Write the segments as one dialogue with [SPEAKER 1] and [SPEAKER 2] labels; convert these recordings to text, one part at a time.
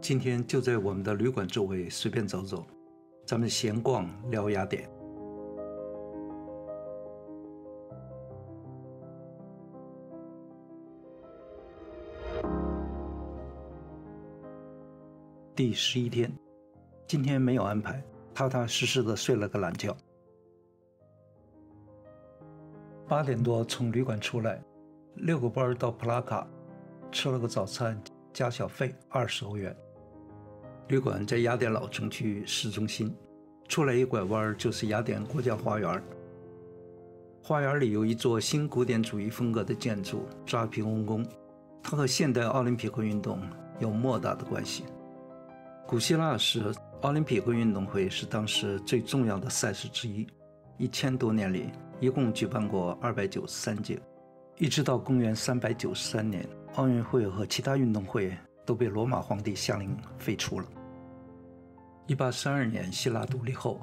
[SPEAKER 1] 今天就在我们的旅馆周围随便走走，咱们闲逛聊雅典。第11天，今天没有安排，踏踏实实的睡了个懒觉。8点多从旅馆出来，6个班到普拉卡，吃了个早餐，加小费20欧元。旅馆在雅典老城区市中心，出来一拐弯就是雅典国家花园。花园里有一座新古典主义风格的建筑——扎皮翁宫，它和现代奥林匹克运动有莫大的关系。古希腊时，奥林匹克运动会是当时最重要的赛事之一，1000多年里一共举办过293届，一直到公元393年，奥运会和其他运动会都被罗马皇帝下令废除了。1832年希腊独立后，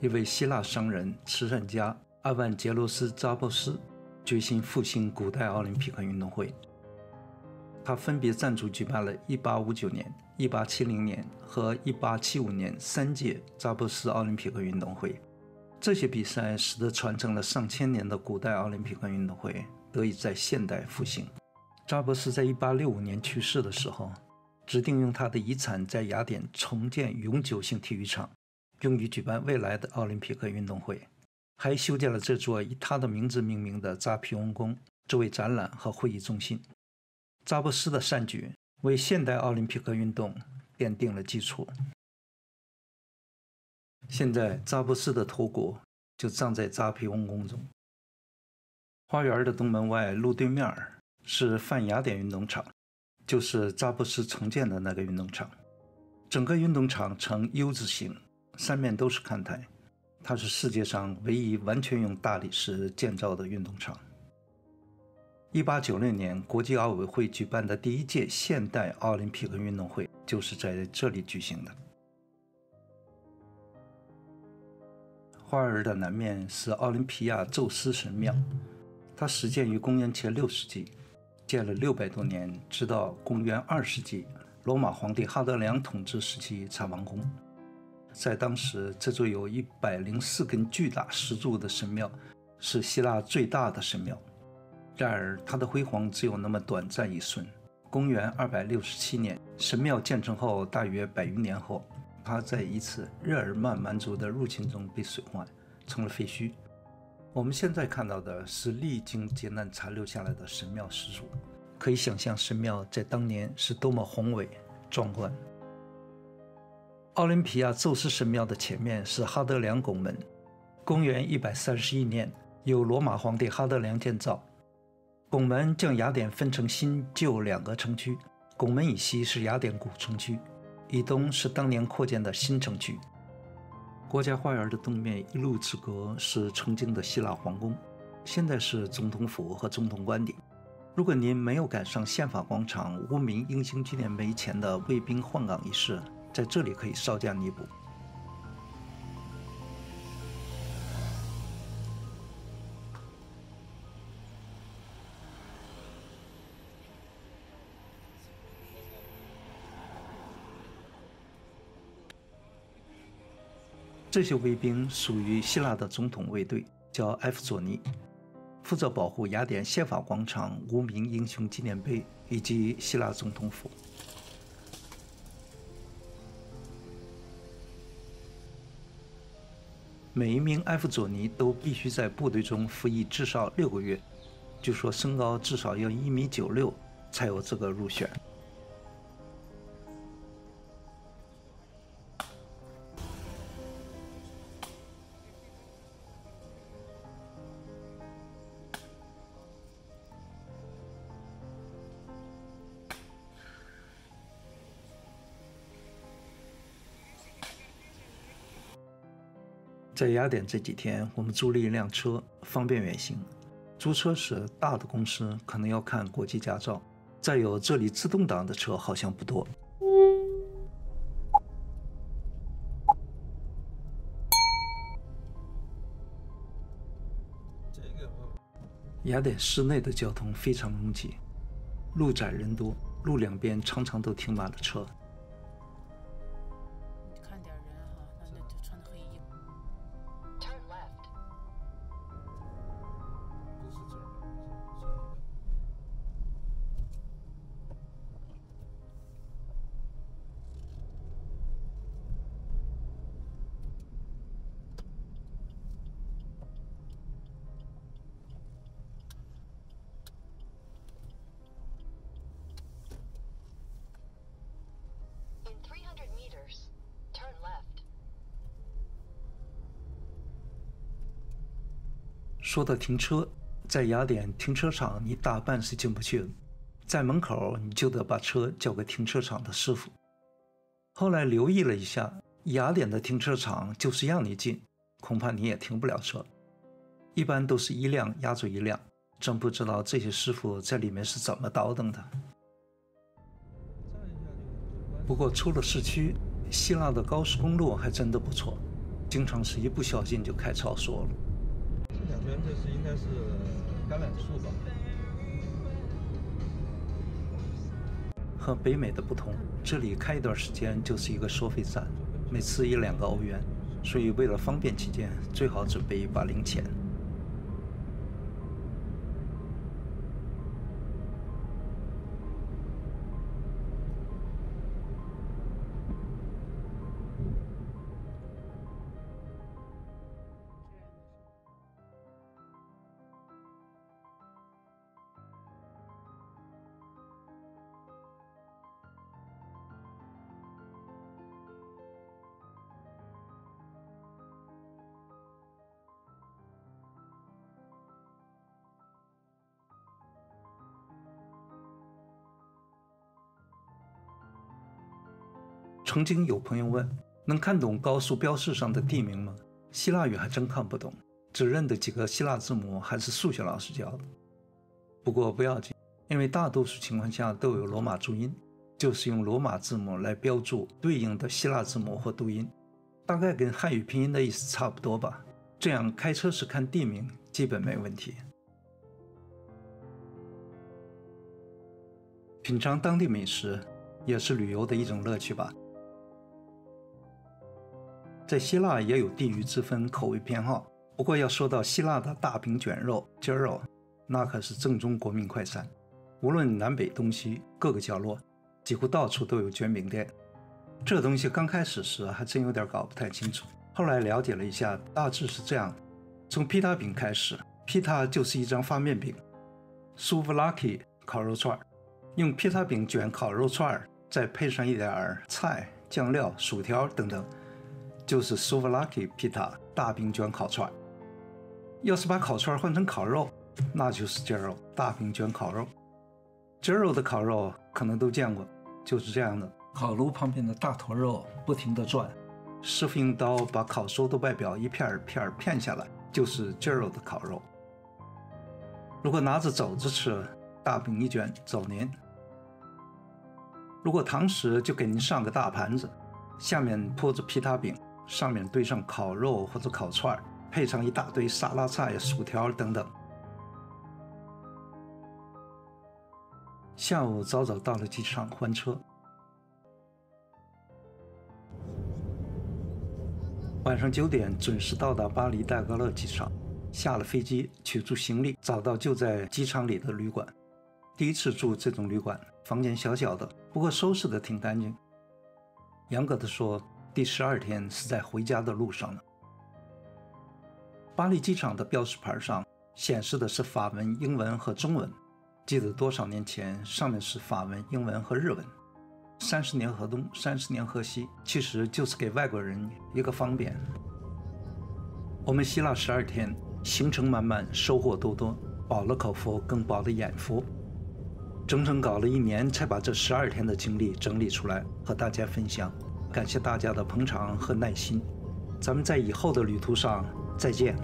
[SPEAKER 1] 一位希腊商人、慈善家阿万杰罗斯·扎波斯决心复兴古代奥林匹克运动会。他分别赞助举办了1859年、1870年和1875年3届扎波斯奥林匹克运动会。这些比赛使得传承了上千年的古代奥林匹克运动会得以在现代复兴。扎波斯在1865年去世的时候，指定用他的遗产在雅典重建永久性体育场，用于举办未来的奥林匹克运动会，还修建了这座以他的名字命名的扎皮翁宫，作为展览和会议中心。扎波斯的善举为现代奥林匹克运动奠定了基础。现在扎波斯的头骨就葬在扎皮翁宫中。花园的东门外路对面是泛雅典运动场，就是扎波斯重建的那个运动场。整个运动场呈 U 字形，三面都是看台，它是世界上唯一完全用大理石建造的运动场。1896年国际奥委会举办的第一届现代奥林匹克运动会就是在这里举行的。花园的南面是奥林匹亚宙斯神庙，它始建于公元前6世纪，建了600多年，直到公元2世纪罗马皇帝哈德良统治时期才完工。在当时，这座有104根巨大石柱的神庙是希腊最大的神庙。然而它的辉煌只有那么短暂一瞬。公元267年，神庙建成后大约100余年后，它在一次日耳曼蛮族的入侵中被损坏，成了废墟。我们现在看到的是历经劫难残留下来的神庙石柱，可以想象神庙在当年是多么宏伟壮观。奥林匹亚宙斯神庙的前面是哈德良拱门，公元131年由罗马皇帝哈德良建造。拱门将雅典分成新旧2个城区，拱门以西是雅典古城区，以东是当年扩建的新城区。国家花园的东面一路之隔是曾经的希腊皇宫，现在是总统府和总统官邸。如果您没有赶上宪法广场无名英雄纪念碑前的卫兵换岗仪式，在这里可以稍加弥补。这些卫兵属于希腊的总统卫队，叫埃弗佐尼，负责保护雅典宪法广场无名英雄纪念碑以及希腊总统府。每一名埃弗佐尼都必须在部队中服役至少6个月，据说身高至少要1.96米才有资格入选。在雅典这几天，我们租了一辆车，方便远行。租车时，大的公司可能要看国际驾照，再有这里自动挡的车好像不多。雅典市内的交通非常拥挤，路窄人多，路两边常常都停满了车。说到停车，在雅典停车场你大半是进不去的，在门口你就得把车交给停车场的师傅。后来留意了一下，雅典的停车场就是让你进，恐怕你也停不了车，一般都是一辆压住一辆，真不知道这些师傅在里面是怎么倒腾的。不过出了市区，希腊的高速公路还真的不错，经常是一不小心就开超速了。
[SPEAKER 2] 这两边这是应该是橄榄树吧？
[SPEAKER 1] 和北美的不同，这里开一段时间就是一个收费站，每次1-2个欧元，所以为了方便起见，最好准备一把零钱。曾经有朋友问，能看懂高速标示上的地名吗？希腊语还真看不懂，只认得几个希腊字母，还是数学老师教的。不过不要紧，因为大多数情况下都有罗马注音，就是用罗马字母来标注对应的希腊字母或读音，大概跟汉语拼音的意思差不多吧。这样开车时看地名基本没问题。品尝当地美食也是旅游的一种乐趣吧。在希腊也有地域之分，口味偏好。不过要说到希腊的大饼卷肉 gyro， 那可是正宗国民快餐。无论南北东西，各个角落几乎到处都有卷饼店。这东西刚开始时还真有点搞不太清楚，后来了解了一下，大致是这样的：从披萨饼开始，披萨就是一张发面饼 ，souvlaki 烤肉串，用披萨饼卷烤肉串，再配上一点菜、酱料、薯条等等，就是 souvlaki pita 大饼卷烤串。要是把烤串换成烤肉，那就是 gyro 大饼卷烤肉。gyro 的烤肉可能都见过，就是这样的，烤炉旁边的大坨肉不停地转，师傅用刀把烤熟的外表一片一片片下来，就是 gyro 的烤肉。如果拿着肘子吃，大饼一卷走您。如果堂食就给您上个大盘子，下面铺着披萨饼，上面堆上烤肉或者烤串，配上一大堆沙拉菜、薯条等等。下午早早到了机场还车，晚上9点准时到达巴黎戴高乐机场，下了飞机取出行李，找到就在机场里的旅馆。第一次住这种旅馆，房间小小的，不过收拾得挺干净。严格的说，第12天是在回家的路上呢。巴黎机场的标识牌上显示的是法文、英文和中文。记得多少年前，上面是法文、英文和日文。30年河东，30年河西，其实就是给外国人一个方便。我们希腊12天，行程满满，收获多多，饱了口福，更饱了眼福。整整搞了1年，才把这12天的经历整理出来，和大家分享。感谢大家的捧场和耐心，咱们在以后的旅途上再见。